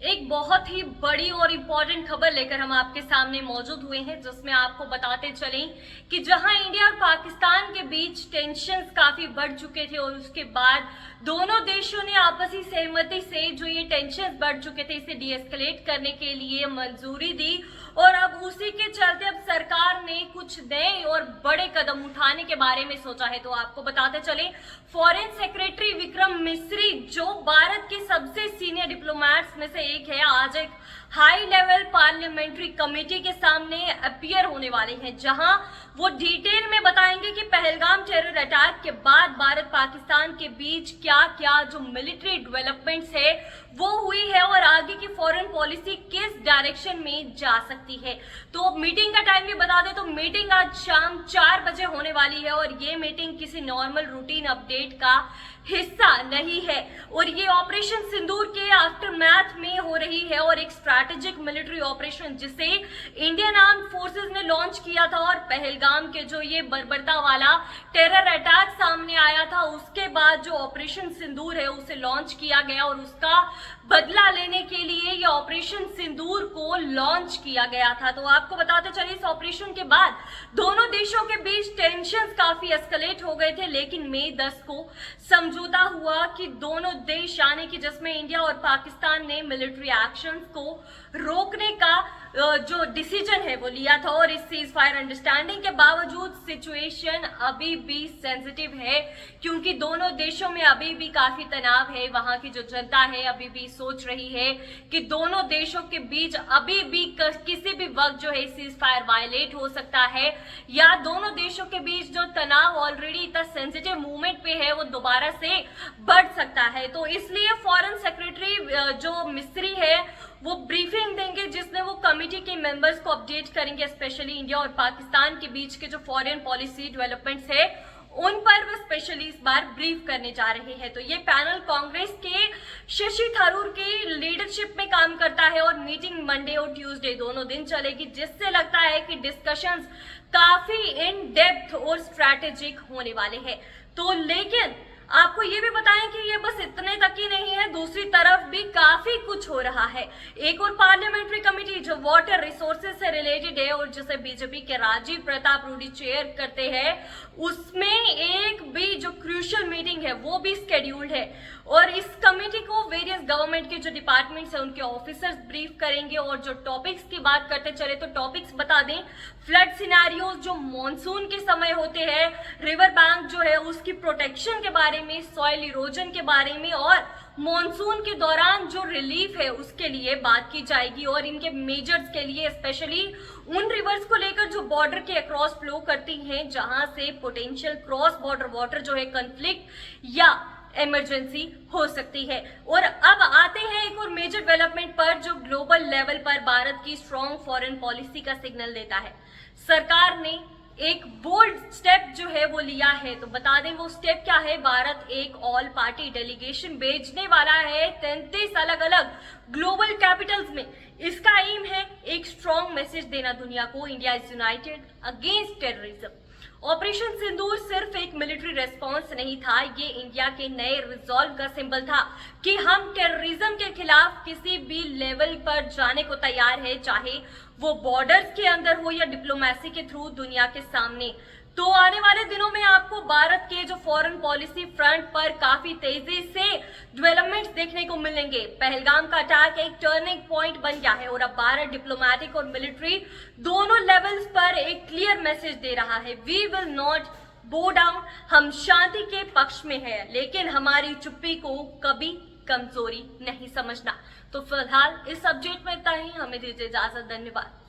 एक बहुत ही बड़ी और इम्पोर्टेंट खबर लेकर हम आपके सामने मौजूद हुए हैं, जिसमें आपको बताते चलें कि जहां इंडिया और पाकिस्तान के बीच टेंशन्स काफी बढ़ चुके थे और उसके बाद दोनों देशों ने आपसी सहमति से जो ये टेंशन्स बढ़ चुके थे इसे डीएस्केलेट करने के लिए मंजूरी दी। और अब उसी के चलते अब सरकार ने कुछ नए और बड़े कदम उठाने के बारे में सोचा है। तो आपको बताते चले, फॉरेन सेक्रेटरी विक्रम मिस्री जो भारत के सबसे सीनियर डिप्लोमेट्स में से एक है, आज एक हाई लेवल पार्लियामेंट्री कमेटी के सामने अपीयर होने वाले हैं, जहां वो डिटेल में बताएंगे कि पहलगाम टेरर अटैक के बाद भारत पाकिस्तान के बीच क्या क्या जो मिलिट्री डेवलपमेंट्स है वो हुई है और आगे की फॉरेन पॉलिसी किस डायरेक्शन में जा सकती है। तो मीटिंग का टाइम भी बता दें तो मीटिंग आज शाम 4 बजे होने वाली है और ये मीटिंग किसी नॉर्मल रूटीन अपडेट का हिस्सा नहीं है और ये ऑपरेशन सिंदूर के आफ्टरमैथ में हो रही है और एक स्ट्रैटेजिक मिलिट्री ऑपरेशन जिसे इंडियन आर्म फोर्सेस ने लॉन्च किया था और पहलगाम के जो ये बर्बरता वाला टेरर अटैक सामने आया था उसके बाद जो ऑपरेशन सिंदूर है उसे लॉन्च किया गया और उसका बदला लेने के लिए ये ऑपरेशन सिंदूर को लॉन्च किया गया था। तो आपको बताते चलिए, इस ऑपरेशन के बाद दोनों देशों के बीच टेंशन काफी एस्केलेट हो गए थे, लेकिन मई 10 को समझौता हुआ कि दोनों देश यानी कि जिसमें इंडिया और पाकिस्तान ने मिलिट्री एक्शंस को रोकने का जो डिसीजन है वो लिया था। और इस सीज फायर अंडरस्टैंडिंग के बावजूद सिचुएशन अभी भी सेंसिटिव है, क्योंकि दोनों देशों में अभी भी काफी तनाव है। वहां की जो जनता है अभी भी सोच रही है कि दोनों देशों के बीच अभी भी किसी भी वक्त जो है सीज फायर वायलेट हो सकता है या दोनों देशों के बीच जो तनाव ऑलरेडी इतना सेंसिटिव मूवमेंट पे है वो दोबारा से बढ़ सकता है। तो इसलिए फॉरेन सेक्रेटरी जो मिस्री है वो ब्रीफिंग देंगे, जिसमें वो कमेटी के मेंबर्स को अपडेट करेंगे, स्पेशली इंडिया और पाकिस्तान के बीच के जो फॉरेन पॉलिसी डेवलपमेंट्स है उन पर वो स्पेशली इस बार ब्रीफ करने जा रहे हैं। तो ये पैनल कांग्रेस के शशि थरूर की लीडरशिप में काम करता है और मीटिंग मंडे और ट्यूसडे दोनों दिन चलेगी, जिससे लगता है कि डिस्कशंस काफी इन डेप्थ और स्ट्रैटेजिक होने वाले हैं। तो लेकिन आपको ये भी बताएं कि ये बस इतने तक ही नहीं है, दूसरी तरफ भी काफी कुछ हो रहा है। एक और पार्लियामेंट्री कमेटी जो वाटर रिसोर्सेज से रिलेटेड है और जिसे बीजेपी के राजीव प्रताप रूडी चेयर करते हैं, उसमें एक भी जो क्रूशियल मीटिंग है वो भी स्केड्यूल्ड है और इस कमेटी को वेरियस गवर्नमेंट के जो डिपार्टमेंट्स है उनके ऑफिसर्स ब्रीफ करेंगे। और जो टॉपिक्स की बात करते चले तो टॉपिक्स बता दें, फ्लड सिनेरियोज जो मॉनसून के समय होते हैं, रिवर बैंक जो है उसकी प्रोटेक्शन के बारे में, सॉइल इरोजन के बारे में और मॉनसून के दौरान जो रिलीफ है उसके लिए बात की जाएगी और इनके मेजर्स के लिए, स्पेशली उन रिवर्स को लेकर जो बॉर्डर के अक्रॉस फ्लो करती हैं जहां से पोटेंशियल क्रॉस बॉर्डर वाटर जो है कॉन्फ्लिक्ट या इमरजेंसी हो सकती है। और अब आते हैं एक और मेजर डेवलपमेंट पर जो ग्लोबल लेवल पर भारत की स्ट्रॉन्ग फॉरेन पॉलिसी का सिग्नल देता है। सरकार ने एक बोल्ड स्टेप जो है वो लिया है, तो बता दें वो स्टेप क्या है। भारत एक ऑल पार्टी डेलीगेशन भेजने वाला है 33 अलग अलग ग्लोबल कैपिटल्स में। इसका एम है एक स्ट्रॉन्ग मैसेज देना दुनिया को, India is united against terrorism. Operation Sindoor सिर्फ एक मिलिट्री रेस्पॉन्स नहीं था, ये इंडिया के नए रिजॉल्व का सिंबल था कि हम टेररिज्म के खिलाफ किसी भी लेवल पर जाने को तैयार है, चाहे वो बॉर्डर्स के अंदर हो या डिप्लोमेसी के थ्रू दुनिया के सामने। तो आने वाले दिनों में आपको भारत के जो फॉरेन पॉलिसी फ्रंट पर काफी तेजी से डेवलपमेंट्स देखने को मिलेंगे। पहलगाम का अटैक एक टर्निंग पॉइंट बन गया है और अब भारत डिप्लोमेटिक और मिलिट्री दोनों लेवल्स पर एक क्लियर मैसेज दे रहा है, we will not bow down. हम शांति के पक्ष में है, लेकिन हमारी चुप्पी को कभी कमजोरी नहीं समझना। तो फिलहाल इस सब्जेक्ट में इतना ही, हमें दीजिए इजाजत, धन्यवाद।